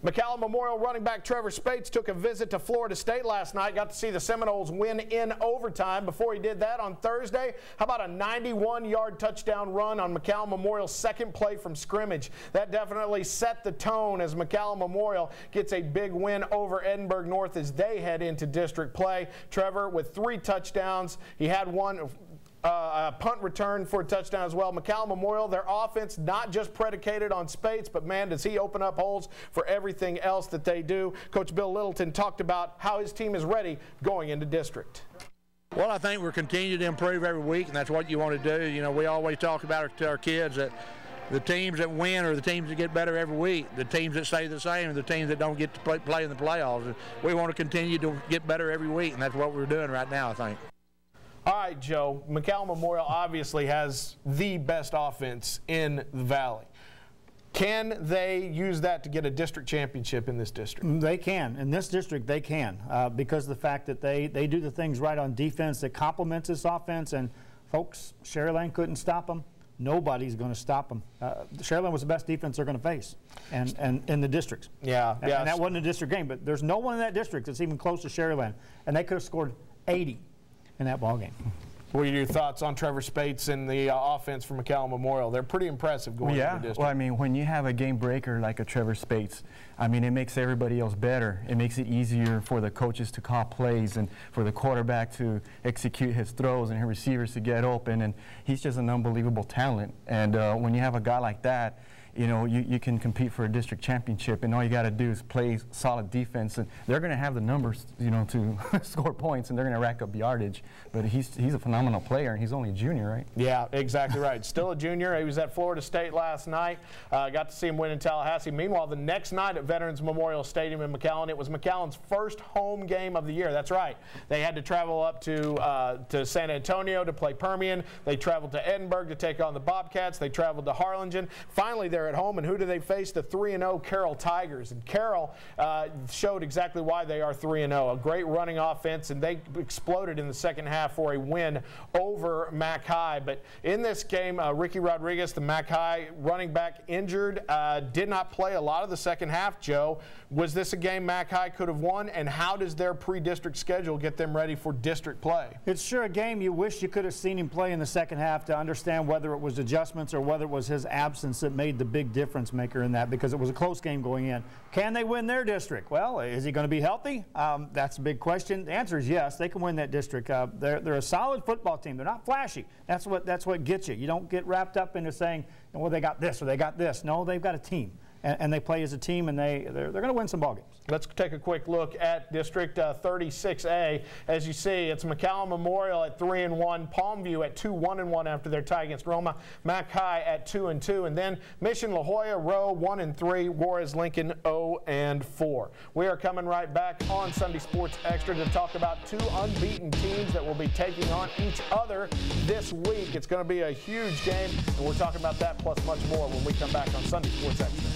McAllen Memorial running back Trevor Spates took a visit to Florida State last night. Got to see the Seminoles win in overtime. Before he did that on Thursday, how about a 91-yard touchdown run on McAllen Memorial's second play from scrimmage? That definitely set the tone as McAllen Memorial gets a big win over Edinburgh North as they head into district play. Trevor with 3 touchdowns. He had one a punt return for a touchdown as well. McAllen Memorial, their offense not just predicated on Spates, but man, does he open up holes for everything else that they do. Coach Bill Littleton talked about how his team is ready going into district. Well, I think we're continuing to improve every week, and that's what you want to do. You know, we always talk about to our kids that the teams that win are the teams that get better every week. The teams that stay the same are the teams that don't get to play in the playoffs. We want to continue to get better every week, and that's what we're doing right now, I think. All right, Joe, McAllen Memorial obviously has the best offense in the Valley. Can they use that to get a district championship in this district? They can. In this district, they can because of the fact that they do the things right on defense that complements this offense. And, folks, Sharyland couldn't stop them. Nobody's going to stop them. Sharyland was the best defense they're going to face and in the districts. Yeah. And that wasn't a district game, but there's no one in that district that's even close to Sharyland. And they could have scored 80 in that ball game. What are your thoughts on Trevor Spates and the offense for McAllen Memorial? They're pretty impressive going into the district. Well, I mean, when you have a game breaker like a Trevor Spates, I mean, it makes everybody else better. It makes it easier for the coaches to call plays and for the quarterback to execute his throws and his receivers to get open. And he's just an unbelievable talent. And when you have a guy like that, you know, you can compete for a district championship, and all you got to do is play solid defense, and they're going to have the numbers, you know, to score points, and they're going to rack up yardage. But he's a phenomenal player, and he's only a junior, right? Yeah, exactly right. Still a junior. He was at Florida State last night. Got to see him win in Tallahassee. Meanwhile, the next night at Veterans Memorial Stadium in McAllen, it was McAllen's first home game of the year. That's right. They had to travel up to San Antonio to play Permian. They traveled to Edinburgh to take on the Bobcats. They traveled to Harlingen. Finally, they're at home, and who do they face? The 3-0 Carroll Tigers. And Carroll showed exactly why they are 3-0. A great running offense, and they exploded in the second half for a win over Mac High. But in this game, Ricky Rodriguez, the Mac High running back, injured, did not play a lot of the second half. Joe, was this a game Mac High could have won, and how does their pre-district schedule get them ready for district play? It's sure a game you wish you could have seen him play in the second half to understand whether it was adjustments or whether it was his absence that made the big difference maker in that, because it was a close game going in. Can they win their district? Well, is he going to be healthy? That's a big question. The answer is yes, they can win that district. They're a solid football team. They're not flashy. That's what gets you. You don't get wrapped up into saying, well, they got this or they got this. No, they've got a team. And they play as a team, and they're going to win some ball games. Let's take a quick look at District 36A. As you see, it's McAllen Memorial at 3-1, Palmview at 2-1-1 after their tie against Roma, Mac High at 2-2, and then Mission La Jolla Rowe 1-3, Juarez Lincoln 0-4. We are coming right back on Sunday Sports Extra to talk about 2 unbeaten teams that will be taking on each other this week. It's going to be a huge game, and we're talking about that plus much more when we come back on Sunday Sports Extra.